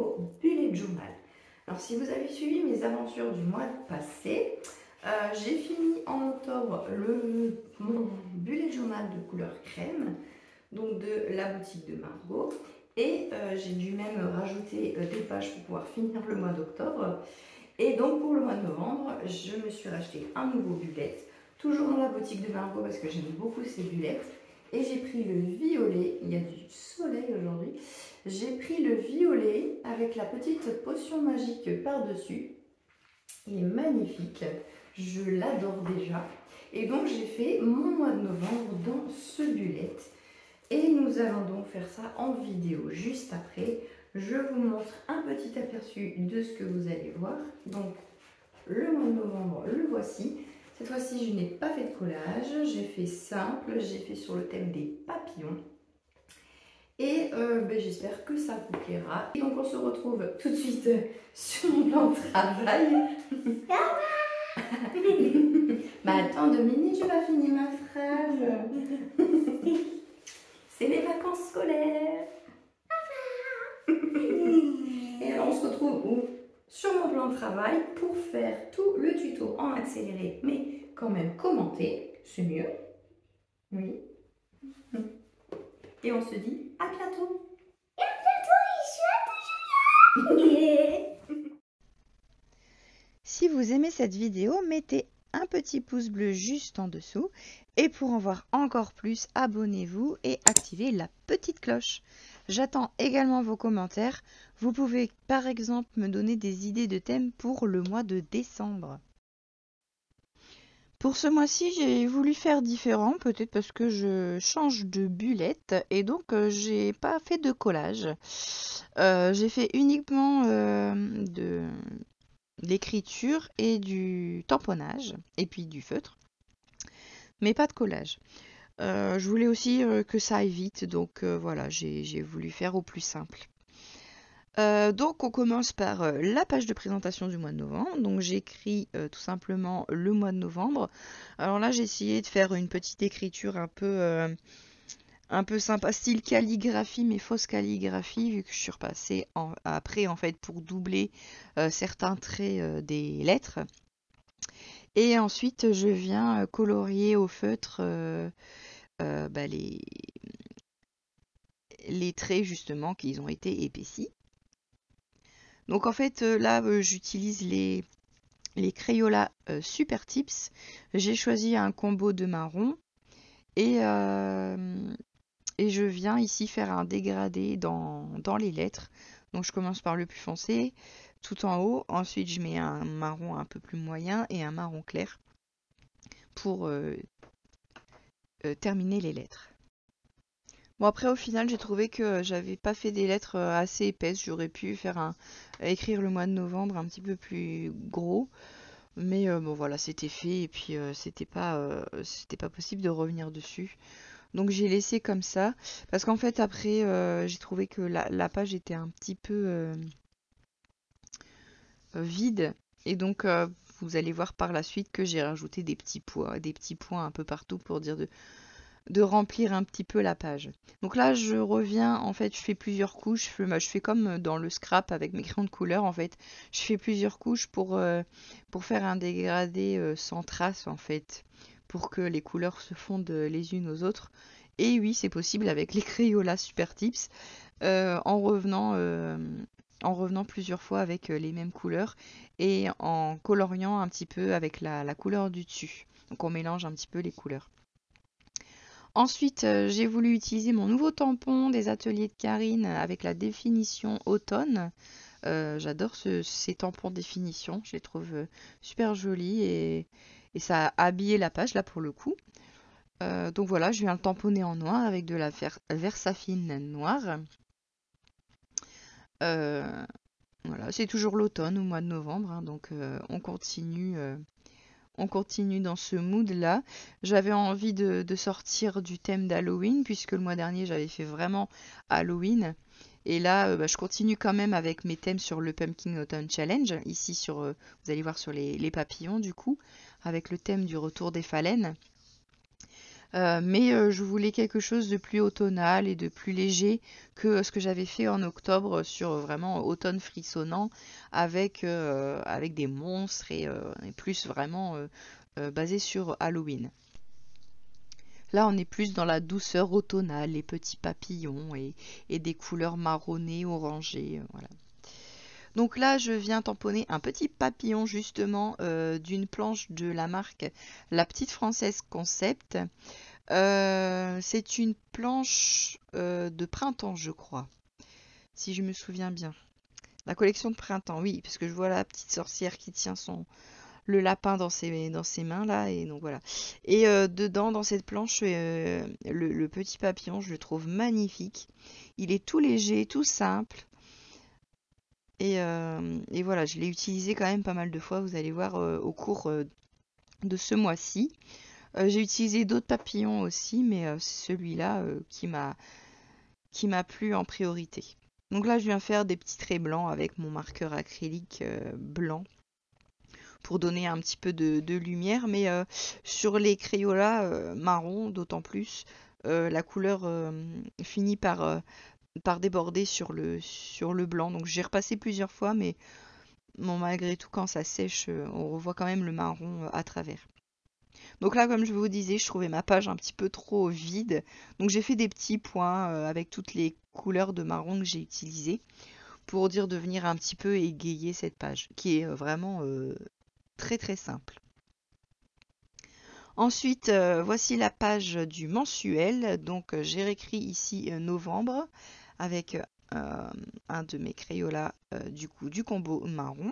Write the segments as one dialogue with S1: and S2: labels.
S1: nouveau bullet journal. Alors si vous avez suivi mes aventures du mois passé, j'ai fini en octobre mon bullet journal de couleur crème, donc de la boutique de Margot. Et j'ai dû même rajouter des pages pour pouvoir finir le mois d'octobre. Et donc pour le mois de novembre, je me suis racheté un nouveau bullet, toujours dans la boutique de Margot parce que j'aime beaucoup ces bullets. Et j'ai pris le violet, il y a du soleil aujourd'hui, j'ai pris le violet avec la petite potion magique par-dessus. Il est magnifique, je l'adore déjà. Et donc j'ai fait mon mois de novembre dans ce bullet. Et nous allons donc faire ça en vidéo juste après. Je vous montre un petit aperçu de ce que vous allez voir. Donc le mois de novembre, le voici. Cette fois-ci, je n'ai pas fait de collage, j'ai fait simple, j'ai fait sur le thème des papillons. Et j'espère que ça vous plaira. Et donc on se retrouve tout de suite sur mon plan de travail. Bah attends 2 minutes, je vais finir ma phrase. C'est les vacances scolaires. Et alors on se retrouve où? Sur mon plan de travail pour faire tout le tuto en accéléré, mais quand même commenté, c'est mieux. Oui. Et on se dit à bientôt.
S2: Et à bientôt, Julien.
S3: Si vous aimez cette vidéo, mettez un petit pouce bleu juste en dessous. Et pour en voir encore plus, abonnez-vous et activez la petite cloche. J'attends également vos commentaires. Vous pouvez par exemple me donner des idées de thèmes pour le mois de décembre. Pour ce mois-ci, j'ai voulu faire différent, peut-être parce que je change de bullette et donc j'ai pas fait de collage. J'ai fait uniquement de l'écriture et du tamponnage et puis du feutre, mais pas de collage. Je voulais aussi que ça aille vite, donc voilà, j'ai voulu faire au plus simple. Donc on commence par la page de présentation du mois de novembre. Donc j'écris tout simplement le mois de novembre. Alors là j'ai essayé de faire une petite écriture un peu sympa, style calligraphie, mais fausse calligraphie, vu que je suis repassée après en fait pour doubler certains traits des lettres. Et ensuite je viens colorier au feutre les traits justement qui ont été épaissis. Donc en fait là j'utilise les Crayola Super Tips. J'ai choisi un combo de marron et je viens ici faire un dégradé dans les lettres. Donc je commence par le plus foncé tout en haut, ensuite je mets un marron un peu plus moyen et un marron clair pour terminer les lettres. Bon après au final j'ai trouvé que j'avais pas fait des lettres assez épaisses, j'aurais pu faire écrire le mois de novembre un petit peu plus gros, mais bon voilà c'était fait et puis c'était pas possible de revenir dessus. Donc j'ai laissé comme ça parce qu'en fait après j'ai trouvé que la page était un petit peu vide et donc vous allez voir par la suite que j'ai rajouté des petits points un peu partout pour dire de remplir un petit peu la page. Donc là je reviens, en fait je fais plusieurs couches, je fais comme dans le scrap avec mes crayons de couleur en fait, je fais plusieurs couches pour faire un dégradé sans trace en fait, pour que les couleurs se fondent les unes aux autres. Et oui c'est possible avec les Crayola Super Tips, en revenant plusieurs fois avec les mêmes couleurs et en coloriant un petit peu avec la couleur du dessus. Donc on mélange un petit peu les couleurs. Ensuite, j'ai voulu utiliser mon nouveau tampon des ateliers de Karine avec la définition automne. J'adore ces tampons définition, je les trouve super jolis et ça a habillé la page là pour le coup. Donc voilà, je viens le tamponner en noir avec de la Versafine noire. Voilà, c'est toujours l'automne au mois de novembre, hein, donc on continue dans ce mood là. J'avais envie de sortir du thème d'Halloween puisque le mois dernier j'avais fait vraiment Halloween. Et là je continue quand même avec mes thèmes sur le Pumpkin Autumn Challenge. Ici vous allez voir sur les papillons du coup, avec le thème du retour des phalènes. Mais je voulais quelque chose de plus automnal et de plus léger que ce que j'avais fait en octobre sur vraiment automne frissonnant avec des monstres et plus vraiment basé sur Halloween. Là, on est plus dans la douceur automnale, les petits papillons et des couleurs marronnées, orangées, voilà. Donc là, je viens tamponner un petit papillon justement d'une planche de la marque La Petite Française Concept. C'est une planche de printemps, je crois, si je me souviens bien. La collection de printemps, oui, parce que je vois la petite sorcière qui tient le lapin dans ses mains là, et donc voilà. Et dedans, dans cette planche, le petit papillon, je le trouve magnifique. Il est tout léger, tout simple. Et voilà, je l'ai utilisé quand même pas mal de fois, vous allez voir au cours de ce mois-ci. J'ai utilisé d'autres papillons aussi, mais c'est celui-là qui m'a plu en priorité. Donc là, je viens faire des petits traits blancs avec mon marqueur acrylique blanc pour donner un petit peu de lumière, mais sur les Crayolas marron, d'autant plus, la couleur finit par déborder sur le blanc. Donc j'ai repassé plusieurs fois, mais bon, malgré tout, quand ça sèche, on revoit quand même le marron à travers. Donc là, comme je vous disais, je trouvais ma page un petit peu trop vide. Donc j'ai fait des petits points avec toutes les couleurs de marron que j'ai utilisées pour dire de venir un petit peu égayer cette page, qui est vraiment très très simple. Ensuite, voici la page du mensuel. Donc j'ai réécrit ici novembre avec un de mes Crayolas du combo marron.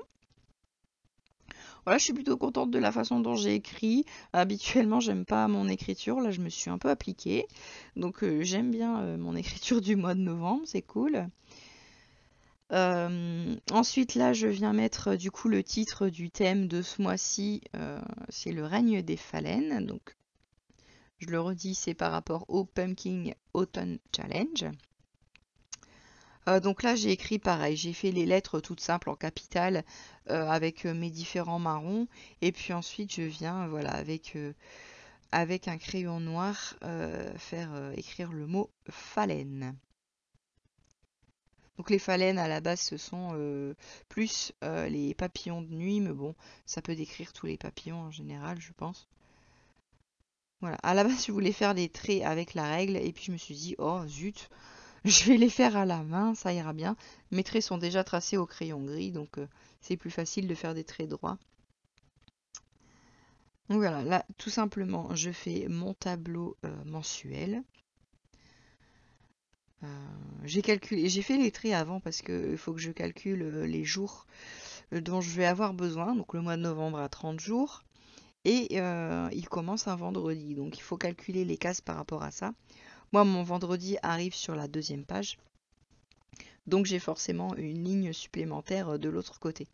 S3: Voilà, je suis plutôt contente de la façon dont j'ai écrit. Habituellement, j'aime pas mon écriture. Là, je me suis un peu appliquée. Donc, j'aime bien mon écriture du mois de novembre. C'est cool. Ensuite, là, je viens mettre du coup le titre du thème de ce mois-ci. C'est le règne des phalènes. Donc, je le redis, c'est par rapport au Pumpkin Autumn Challenge. Donc là, j'ai écrit pareil, j'ai fait les lettres toutes simples en capitales avec mes différents marrons. Et puis ensuite, je viens voilà, avec un crayon noir faire écrire le mot phalène. Donc les phalènes, à la base, ce sont plus les papillons de nuit. Mais bon, ça peut décrire tous les papillons en général, je pense. Voilà, à la base, je voulais faire des traits avec la règle. Et puis je me suis dit, oh zut! Je vais les faire à la main, ça ira bien. Mes traits sont déjà tracés au crayon gris, donc c'est plus facile de faire des traits droits. Donc voilà, là, tout simplement, je fais mon tableau mensuel. J'ai fait les traits avant parce qu'il faut que je calcule les jours dont je vais avoir besoin. Donc le mois de novembre a 30 jours. Et il commence un vendredi, donc il faut calculer les cases par rapport à ça. Moi, mon vendredi arrive sur la 2e page. Donc j'ai forcément une ligne supplémentaire de l'autre côté.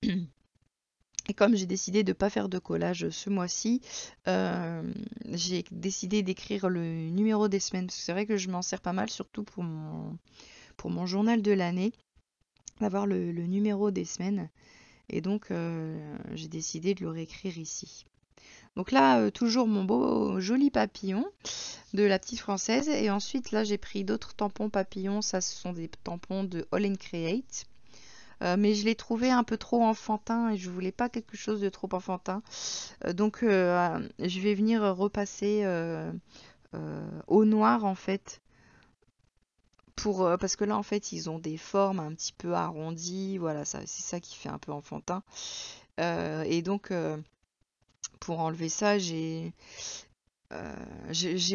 S3: Et comme j'ai décidé de ne pas faire de collage ce mois-ci, j'ai décidé d'écrire le numéro des semaines. Parce que c'est vrai que je m'en sers pas mal, surtout pour mon journal de l'année, d'avoir le numéro des semaines. Et donc j'ai décidé de le réécrire ici. Donc là, toujours mon beau joli papillon de la Petite Française. Et ensuite, là, j'ai pris d'autres tampons papillons. Ça, ce sont des tampons de All & Create. Mais je les trouvais un peu trop enfantins et je voulais pas quelque chose de trop enfantin. Donc, je vais venir repasser au noir, en fait. Parce que là, en fait, ils ont des formes un petit peu arrondies. Voilà, c'est ça qui fait un peu enfantin. Et donc... pour enlever ça, j'ai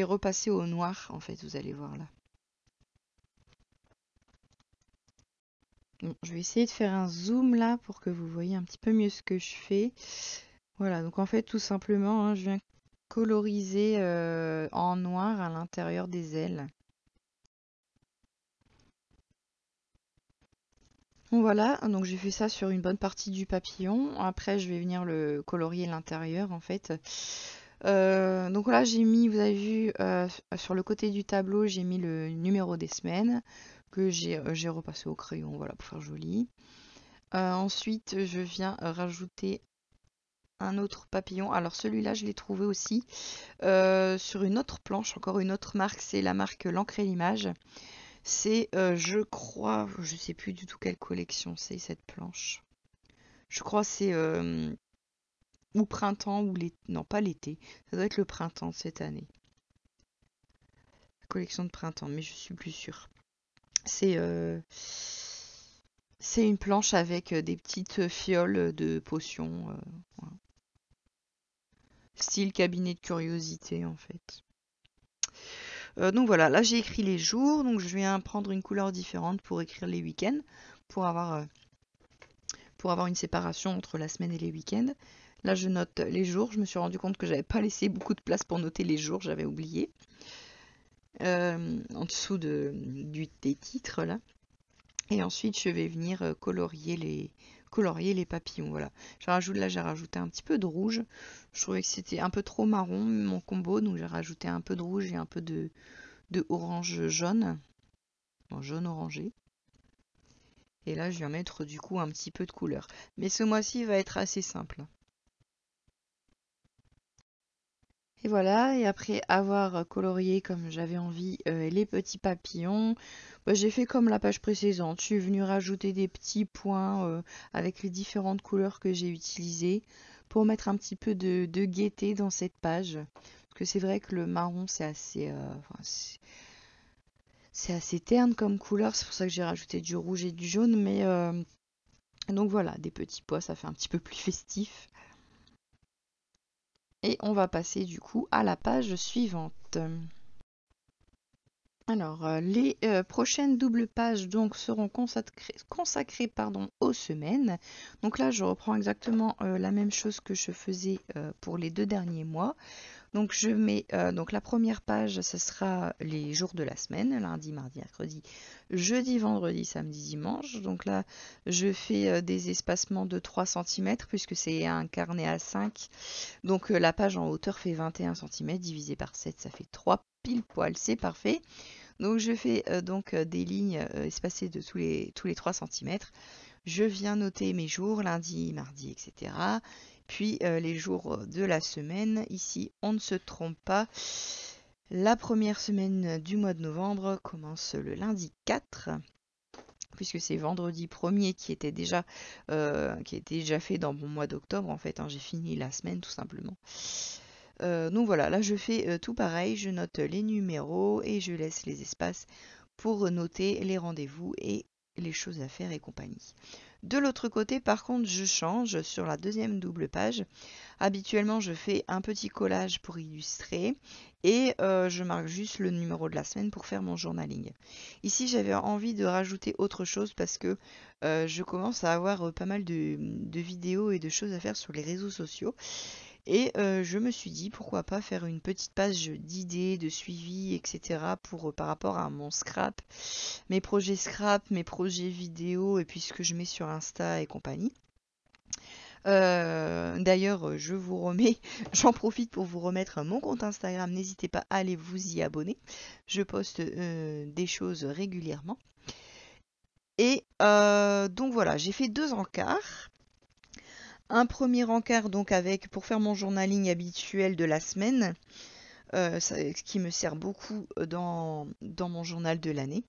S3: repassé au noir, en fait, vous allez voir là. Bon, je vais essayer de faire un zoom là pour que vous voyez un petit peu mieux ce que je fais. Voilà, donc en fait, tout simplement, hein, je viens coloriser en noir à l'intérieur des ailes. Bon, voilà, donc j'ai fait ça sur une bonne partie du papillon. Après, je vais venir le colorier l'intérieur, en fait. Donc là, j'ai mis, vous avez vu, sur le côté du tableau, j'ai mis le numéro des semaines que j'ai repassé au crayon, voilà, pour faire joli. Ensuite, je viens rajouter un autre papillon. Alors celui-là, je l'ai trouvé aussi sur une autre planche, encore une autre marque, c'est la marque L'Encre et l'Image. C'est, je crois, je sais plus du tout quelle collection c'est cette planche. Je crois c'est ou printemps ou l'été. Non, pas l'été. Ça doit être le printemps de cette année. La collection de printemps, mais je suis plus sûre. C'est une planche avec des petites fioles de potions. Voilà. Style cabinet de curiosité en fait. Donc voilà, là j'ai écrit les jours, donc je viens prendre une couleur différente pour écrire les week-ends, pour avoir une séparation entre la semaine et les week-ends. Là je note les jours, je me suis rendu compte que j'avais pas laissé beaucoup de place pour noter les jours, j'avais oublié. En dessous des titres là. Et ensuite je vais venir colorier les papillons. Voilà. J'ai rajouté un petit peu de rouge. Je trouvais que c'était un peu trop marron mon combo, donc j'ai rajouté un peu de rouge et un peu de orange jaune. Bon, jaune orangé. Et là je viens mettre du coup un petit peu de couleur. Mais ce mois-ci va être assez simple. Et voilà, et après avoir colorié comme j'avais envie les petits papillons, bah, j'ai fait comme la page précédente. Je suis venue rajouter des petits points avec les différentes couleurs que j'ai utilisées pour mettre un petit peu de gaieté dans cette page. Parce que c'est vrai que le marron c'est assez, c'est assez terne comme couleur, c'est pour ça que j'ai rajouté du rouge et du jaune. Mais donc voilà, des petits pois, ça fait un petit peu plus festif. Et on va passer du coup à la page suivante. Alors, les prochaines doubles pages donc seront consacrées aux semaines. Donc là, je reprends exactement la même chose que je faisais pour les 2 derniers mois. Donc je mets donc la première page, ce sera les jours de la semaine, lundi, mardi, mercredi, jeudi, vendredi, samedi, dimanche. Donc là, je fais des espacements de 3 cm puisque c'est un carnet A5. Donc la page en hauteur fait 21 cm, divisé par 7, ça fait 3 pile poil, c'est parfait. Donc je fais des lignes espacées de tous les 3 cm. Je viens noter mes jours, lundi, mardi, etc. Puis les jours de la semaine. Ici, on ne se trompe pas. La première semaine du mois de novembre commence le lundi 4, puisque c'est vendredi 1er qui était déjà fait dans mon mois d'octobre. En fait, hein, j'ai fini la semaine tout simplement. Donc voilà, là je fais tout pareil. Je note les numéros et je laisse les espaces pour noter les rendez-vous et les choses à faire et compagnie. De l'autre côté, par contre, je change sur la deuxième double page. Habituellement, je fais un petit collage pour illustrer et je marque juste le numéro de la semaine pour faire mon journaling. Ici, j'avais envie de rajouter autre chose parce que je commence à avoir pas mal de vidéos et de choses à faire sur les réseaux sociaux. Et je me suis dit pourquoi pas faire une petite page d'idées, de suivi, etc. par rapport à mon scrap, mes projets vidéo et puis ce que je mets sur Insta et compagnie. D'ailleurs, j'en profite pour vous remettre mon compte Instagram, n'hésitez pas à aller vous y abonner. Je poste des choses régulièrement. Et donc voilà, j'ai fait 2 encarts. Un premier encart donc pour faire mon journaling habituel de la semaine, ce qui me sert beaucoup dans mon journal de l'année.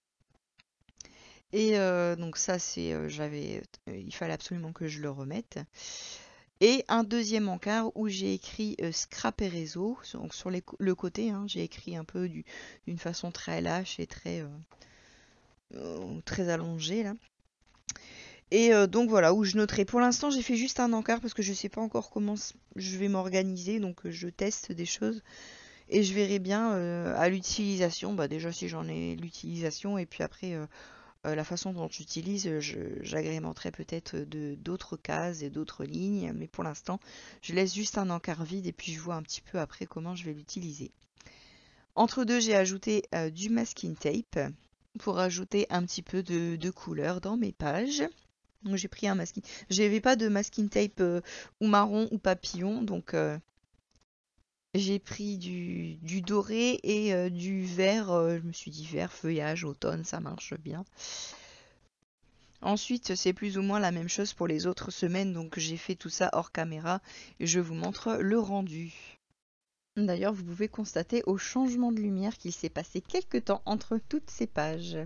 S3: Et donc ça il fallait absolument que je le remette. Et un deuxième encart où j'ai écrit scrap et réseau, donc sur le côté, hein, j'ai écrit un peu d'une façon très lâche et très allongée là. Et donc voilà, où je noterai. Pour l'instant, j'ai fait juste un encart parce que je ne sais pas encore comment je vais m'organiser. Donc je teste des choses et je verrai bien à l'utilisation. Bah, déjà si j'en ai l'utilisation et puis après la façon dont j'utilise, j'agrémenterai peut-être d'autres cases et d'autres lignes. Mais pour l'instant, je laisse juste un encart vide et puis je vois un petit peu après comment je vais l'utiliser. Entre deux, j'ai ajouté du masking tape pour ajouter un petit peu de couleur dans mes pages. Donc j'ai pris un masking. J'avais pas de masking tape ou marron ou papillon, donc j'ai pris du doré et du vert. Je me suis dit vert, feuillage, automne, ça marche bien. Ensuite, c'est plus ou moins la même chose pour les autres semaines, donc j'ai fait tout ça hors caméra et je vous montre le rendu. D'ailleurs, vous pouvez constater au changement de lumière qu'il s'est passé quelques temps entre toutes ces pages.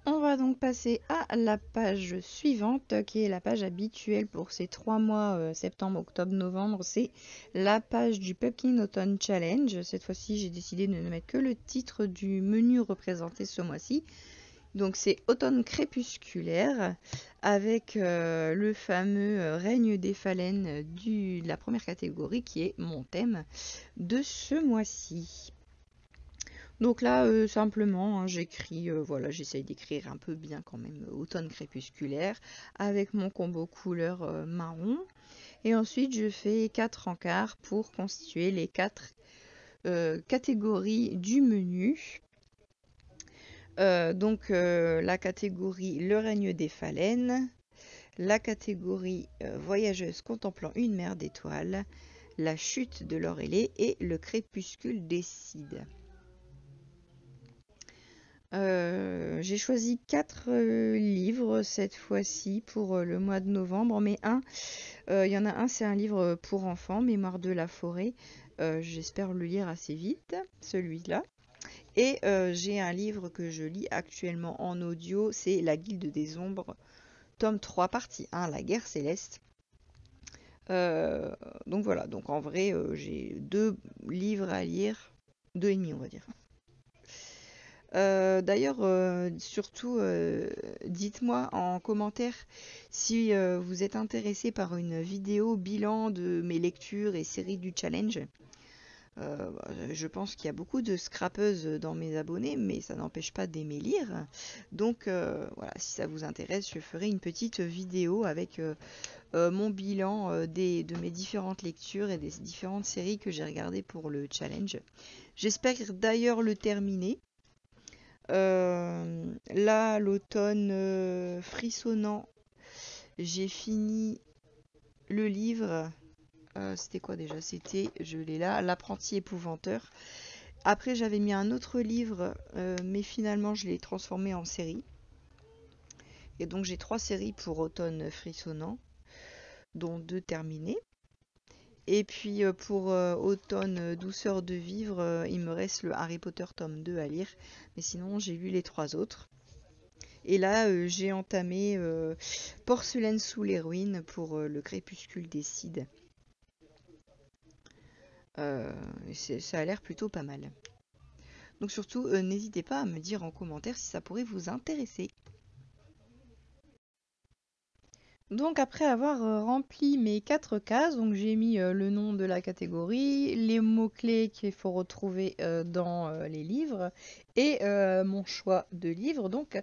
S3: On va donc passer à la page suivante, qui est la page habituelle pour ces 3 mois, septembre, octobre, novembre. C'est la page du Pumpkin Autumn Challenge. Cette fois-ci, j'ai décidé de ne mettre que le titre du menu représenté ce mois-ci. Donc c'est Automne crépusculaire avec le fameux règne des phalènes de la première catégorie qui est mon thème de ce mois-ci. Donc là simplement hein, j'écris, voilà, j'essaye d'écrire un peu bien quand même automne crépusculaire avec mon combo couleur marron. Et ensuite je fais 4 encarts pour constituer les 4 catégories du menu. Donc la catégorie le règne des phalènes, la catégorie voyageuse contemplant une mer d'étoiles, la chute de l'Orélé et le crépuscule décide. J'ai choisi 4 livres cette fois-ci pour le mois de novembre, mais il y en a un, c'est un livre pour enfants, Mémoire de la forêt. J'espère le lire assez vite, celui-là. Et j'ai un livre que je lis actuellement en audio, c'est La Guilde des Ombres, tome 3, partie 1, La Guerre Céleste. Donc voilà, donc en vrai, j'ai 2 livres à lire, 2,5 on va dire. D'ailleurs, surtout, dites-moi en commentaire si vous êtes intéressé par une vidéo bilan de mes lectures et séries du challenge. Je pense qu'il y a beaucoup de scrapeuses dans mes abonnés, mais ça n'empêche pas d'aimer lire. Donc voilà, si ça vous intéresse, je ferai une petite vidéo avec mon bilan de mes différentes lectures et des différentes séries que j'ai regardées pour le challenge. J'espère d'ailleurs le terminer. Là, l'automne frissonnant, j'ai fini le livre. C'était quoi déjà? C'était, je l'ai là, L'apprenti épouvanteur. Après, j'avais mis un autre livre, mais finalement, je l'ai transformé en série. Et donc, j'ai 3 séries pour automne frissonnant, dont 2 terminées. Et puis, pour automne douceur de vivre, il me reste le Harry Potter tome 2 à lire. Mais sinon, j'ai lu les 3 autres. Et là, j'ai entamé Porcelaine sous les ruines pour le crépuscule décide. Ça a l'air plutôt pas mal. Donc surtout, n'hésitez pas à me dire en commentaire si ça pourrait vous intéresser. Donc après avoir rempli mes 4 cases, donc j'ai mis le nom de la catégorie, les mots-clés qu'il faut retrouver dans les livres et mon choix de livre. Donc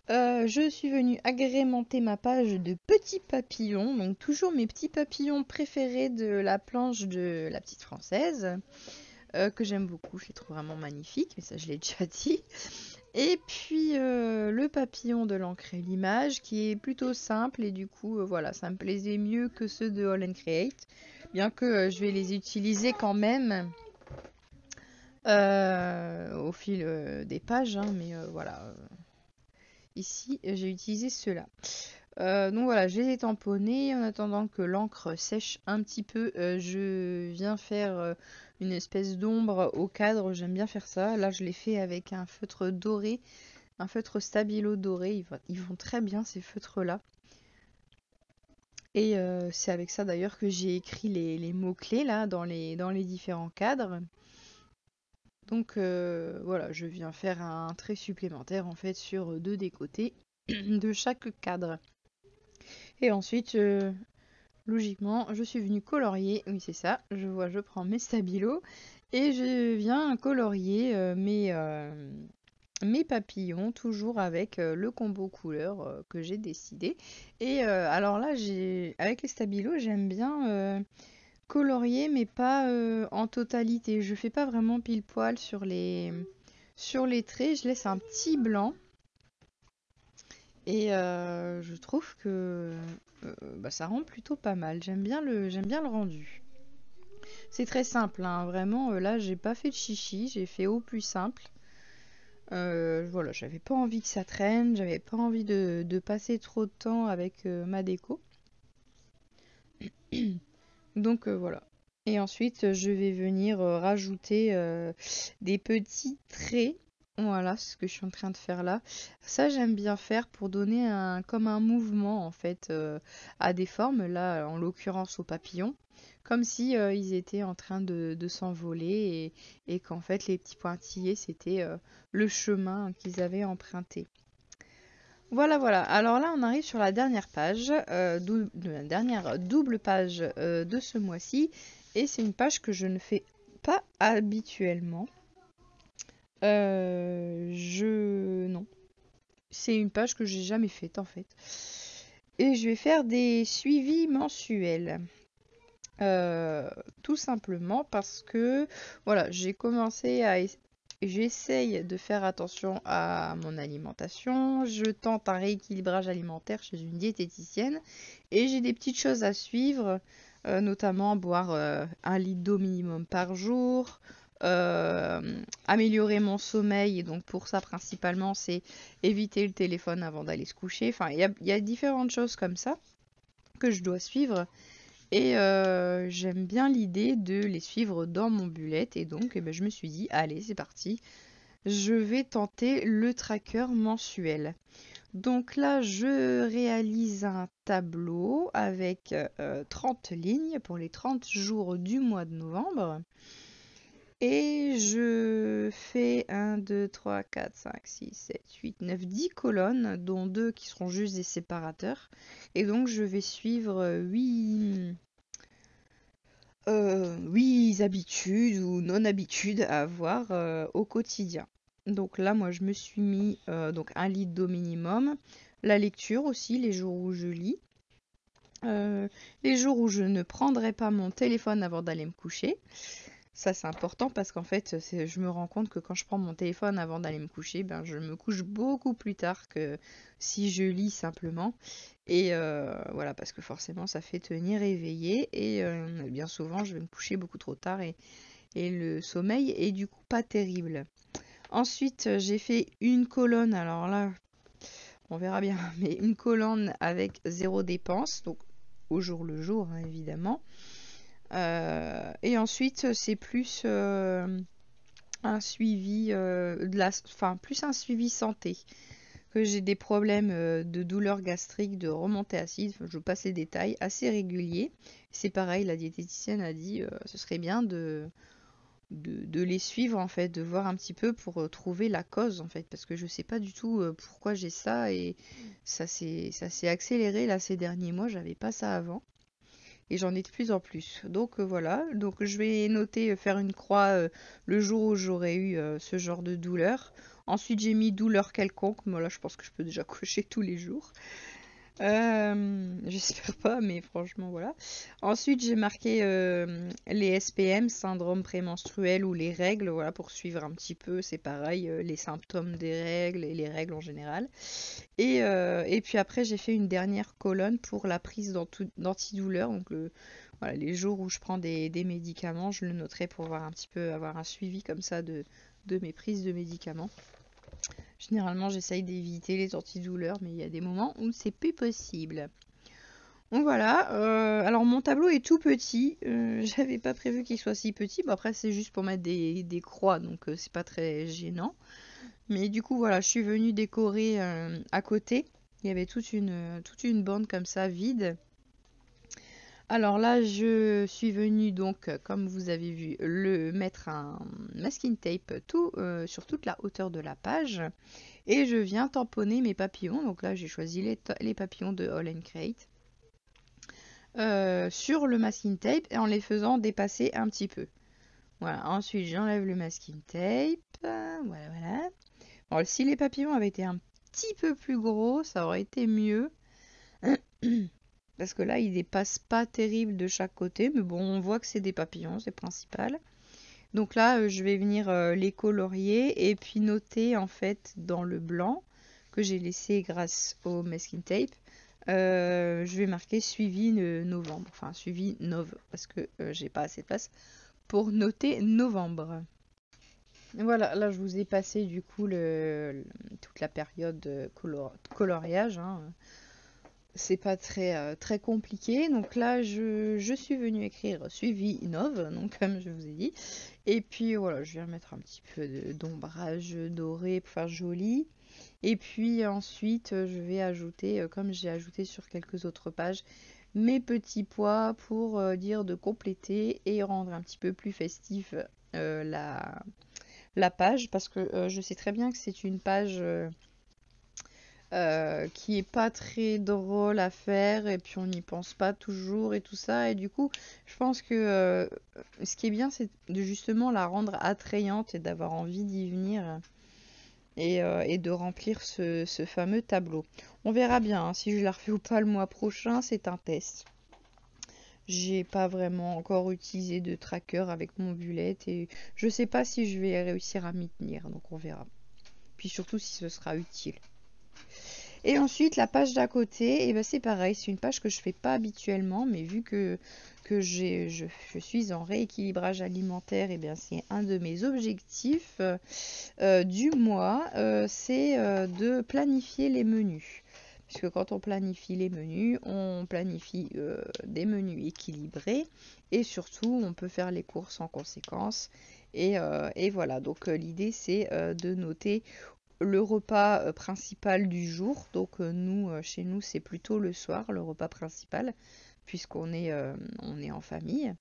S3: je suis venue agrémenter ma page de petits papillons, donc toujours mes petits papillons préférés de la planche de la petite française, que j'aime beaucoup, je les trouve vraiment magnifiques, mais ça je l'ai déjà dit. Et puis le papillon de l'encre et l'image qui est plutôt simple et du coup voilà, ça me plaisait mieux que ceux de All & Create, bien que je vais les utiliser quand même au fil des pages, hein, mais voilà, ici j'ai utilisé ceux-là. Donc voilà, je les ai tamponnés en attendant que l'encre sèche un petit peu. Je viens faire une espèce d'ombre au cadre, j'aime bien faire ça. Là, je l'ai fait avec un feutre doré, un feutre stabilo doré. Ils vont très bien ces feutres-là. Et c'est avec ça d'ailleurs que j'ai écrit les mots-clés là dans les différents cadres. Donc voilà, je viens faire un trait supplémentaire en fait sur 2 des côtés de chaque cadre. Et ensuite, logiquement, je suis venue colorier, oui c'est ça, je prends mes stabilos et je viens colorier mes papillons, toujours avec le combo couleur que j'ai décidé. Et alors là, avec les stabilos, j'aime bien colorier, mais pas en totalité. Je fais pas vraiment pile poil sur les traits, je laisse un petit blanc. Et je trouve que ça rend plutôt pas mal. J'aime bien le rendu. C'est très simple, hein, vraiment. Là, j'ai pas fait de chichi, j'ai fait au plus simple. Voilà, j'avais pas envie que ça traîne, j'avais pas envie de passer trop de temps avec ma déco. Donc voilà. Et ensuite, je vais venir rajouter des petits traits. Voilà ce que je suis en train de faire là. Ça, j'aime bien faire pour donner comme un mouvement en fait à des formes. Là, en l'occurrence aux papillons. Comme si ils étaient en train de s'envoler et qu'en fait les petits pointillés c'était le chemin qu'ils avaient emprunté. Voilà, voilà. Alors là, on arrive sur la dernière page, la dernière double page de ce mois-ci. Et c'est une page que je ne fais pas habituellement. Non. C'est une page que j'ai jamais faite en fait. Et je vais faire des suivis mensuels. Tout simplement parce que voilà, j'ai commencé à j'essaye de faire attention à mon alimentation, je tente un rééquilibrage alimentaire chez une diététicienne et j'ai des petites choses à suivre, notamment boire 1 litre d'eau minimum par jour, améliorer mon sommeil, et donc pour ça principalement c'est éviter le téléphone avant d'aller se coucher, enfin il y a différentes choses comme ça que je dois suivre. Et j'aime bien l'idée de les suivre dans mon bullet. Et donc, eh ben, je me suis dit, allez, c'est parti. Je vais tenter le tracker mensuel. Donc là, je réalise un tableau avec 30 lignes pour les 30 jours du mois de novembre. Et je fais 1, 2, 3, 4, 5, 6, 7, 8, 9, 10 colonnes, dont 2 qui seront juste des séparateurs. Et donc, je vais suivre 8 habitudes ou non-habitudes à avoir au quotidien. Donc là, moi, je me suis mis donc 1 litre d'eau minimum. La lecture aussi, les jours où je lis. Les jours où je ne prendrai pas mon téléphone avant d'aller me coucher. Ça, c'est important parce qu'en fait, je me rends compte que quand je prends mon téléphone avant d'aller me coucher, ben, je me couche beaucoup plus tard que si je lis simplement. Et voilà, parce que forcément, ça fait tenir éveillé. Et bien souvent, je vais me coucher beaucoup trop tard et le sommeil est du coup pas terrible. Ensuite, j'ai fait une colonne. Alors là, on verra bien, mais une colonne avec 0 dépense, donc au jour le jour, hein, évidemment. Et ensuite, c'est plus un suivi plus un suivi santé. Que j'ai des problèmes de douleurs gastriques, de remontée acide, je vous passe les détails, assez réguliers. C'est pareil, la diététicienne a dit ce serait bien de les suivre en fait, de voir un petit peu pour trouver la cause en fait, parce que je sais pas du tout pourquoi j'ai ça et ça s'est accéléré là ces derniers mois, j'avais pas ça avant. Et j'en ai de plus en plus. Donc voilà, donc je vais noter, faire une croix le jour où j'aurai eu ce genre de douleur. Ensuite j'ai mis douleur quelconque, moi là je pense que je peux déjà cocher tous les jours. J'espère pas, mais franchement voilà. Ensuite j'ai marqué les SPM, syndrome prémenstruel ou les règles, voilà, pour suivre un petit peu, c'est pareil, les symptômes des règles et les règles en général. Et puis après j'ai fait une dernière colonne pour la prise d'antidouleur, donc voilà, les jours où je prends des médicaments, je le noterai pour voir un petit peu, avoir un suivi comme ça de mes prises de médicaments. Généralement, j'essaye d'éviter les antidouleurs, mais il y a des moments où c'est plus possible. Donc voilà, alors mon tableau est tout petit, j'avais pas prévu qu'il soit si petit, bon après c'est juste pour mettre des croix, donc c'est pas très gênant. Mais du coup voilà, je suis venue décorer à côté, il y avait toute une bande comme ça vide. Alors là, je suis venue donc, comme vous avez vu, mettre un masking tape sur toute la hauteur de la page. Et je viens tamponner mes papillons. Donc là, j'ai choisi les papillons de All & Create sur le masking tape et en les faisant dépasser un petit peu. Voilà, ensuite j'enlève le masking tape. Voilà, voilà. Bon, si les papillons avaient été un petit peu plus gros, ça aurait été mieux. Parce que là, ils dépassent pas terrible de chaque côté. Mais bon, on voit que c'est des papillons, c'est principal. Donc là, je vais venir les colorier et puis noter en fait dans le blanc que j'ai laissé grâce au masking tape. Je vais marquer suivi novembre, enfin suivi nov, parce que j'ai pas assez de place pour noter novembre. Voilà, là je vous ai passé du coup toute la période de coloriage, hein. C'est pas très compliqué. Donc là, je suis venue écrire suivi innove, donc comme je vous ai dit. Et puis voilà, je viens mettre un petit peu d'ombrage doré pour faire joli. Et puis ensuite, je vais ajouter, comme j'ai ajouté sur quelques autres pages, mes petits pois pour dire de compléter et rendre un petit peu plus festif la page. Parce que je sais très bien que c'est une page qui est pas très drôle à faire et puis on n'y pense pas toujours et tout ça. Et du coup, je pense que ce qui est bien, c'est de justement la rendre attrayante et d'avoir envie d'y venir et de remplir ce fameux tableau. On verra bien hein, si je la refais ou pas le mois prochain, c'est un test. J'ai pas vraiment encore utilisé de tracker avec mon bullet et je sais pas si je vais réussir à m'y tenir, donc on verra. Puis surtout si ce sera utile. Et ensuite, la page d'à côté, et ben c'est pareil, c'est une page que je fais pas habituellement, mais vu que je suis en rééquilibrage alimentaire, et bien c'est un de mes objectifs du mois, c'est de planifier les menus. Puisque quand on planifie les menus, on planifie des menus équilibrés et surtout on peut faire les courses en conséquence. Et voilà, donc l'idée c'est de noter le repas principal du jour. Donc chez nous, c'est plutôt le soir, le repas principal, puisqu'on est, on est en famille.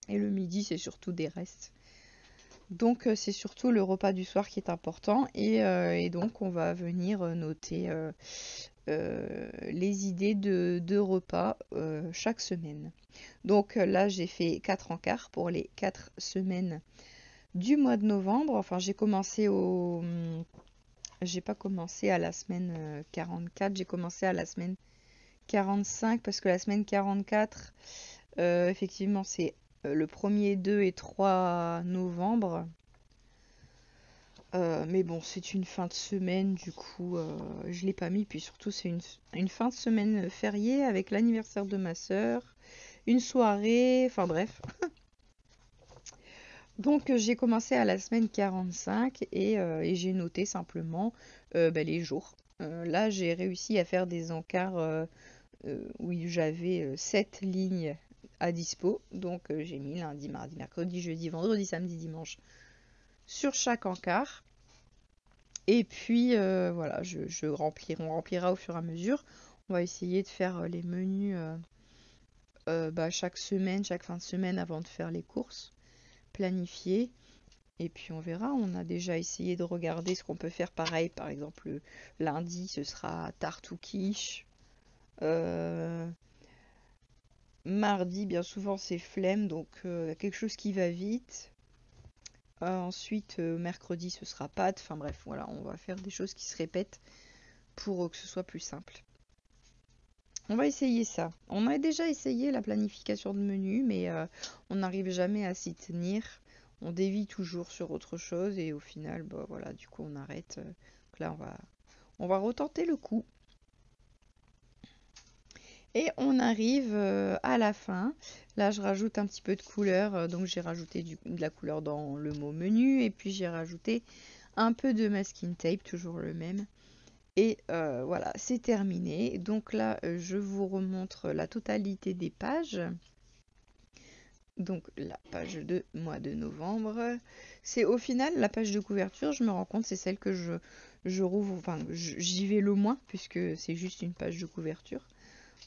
S3: Et le midi, c'est surtout des restes. Donc c'est surtout le repas du soir qui est important. Et donc on va venir noter les idées de repas chaque semaine. Donc là, j'ai fait 4 encarts pour les 4 semaines du mois de novembre. Enfin, j'ai pas commencé à la semaine 44, j'ai commencé à la semaine 45 parce que la semaine 44, effectivement, c'est le 1er, 2 et 3 novembre. Mais bon, c'est une fin de semaine, du coup, je l'ai pas mis. Puis surtout, c'est une fin de semaine fériée avec l'anniversaire de ma sœur, une soirée, enfin bref. Donc j'ai commencé à la semaine 45 et j'ai noté simplement les jours. Là j'ai réussi à faire des encarts où j'avais 7 lignes à dispo. Donc j'ai mis lundi, mardi, mercredi, jeudi, vendredi, samedi, dimanche sur chaque encart. Et puis voilà, on remplira au fur et à mesure. On va essayer de faire les menus chaque semaine, chaque fin de semaine avant de faire les courses. Planifier et puis on verra. On a déjà essayé de regarder ce qu'on peut faire pareil. Par exemple, lundi ce sera tarte ou quiche. Mardi bien souvent c'est flemme, donc quelque chose qui va vite. Ensuite mercredi ce sera pâtes. Enfin bref, voilà, on va faire des choses qui se répètent pour que ce soit plus simple. On va essayer ça. On a déjà essayé la planification de menu, mais on n'arrive jamais à s'y tenir. On dévie toujours sur autre chose et au final, bah voilà, du coup on arrête. Donc là, on va retenter le coup. Et on arrive à la fin. Là, je rajoute un petit peu de couleur. Donc j'ai rajouté de la couleur dans le mot menu et puis j'ai rajouté un peu de masking tape, toujours le même. Et voilà, c'est terminé. Donc là, je vous remontre la totalité des pages. Donc la page de mois de novembre. C'est au final la page de couverture, je me rends compte, c'est celle que je rouvre, enfin j'y vais le moins puisque c'est juste une page de couverture.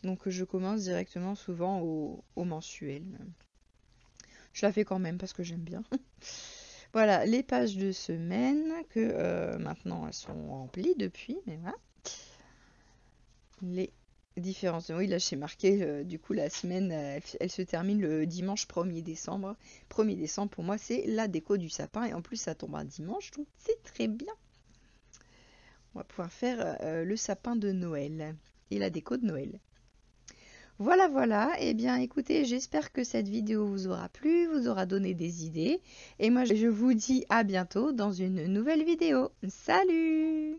S3: Donc je commence directement souvent au mensuel. Je la fais quand même parce que j'aime bien. Voilà, les pages de semaine que maintenant elles sont remplies depuis, mais voilà. Les différences. Oui, là j'ai marqué, du coup la semaine, elle se termine le dimanche 1er décembre. 1er décembre pour moi c'est la déco du sapin et en plus ça tombe un dimanche, donc c'est très bien. On va pouvoir faire le sapin de Noël et la déco de Noël. Voilà, voilà. Eh bien, écoutez, j'espère que cette vidéo vous aura plu, vous aura donné des idées. Et moi, je vous dis à bientôt dans une nouvelle vidéo. Salut!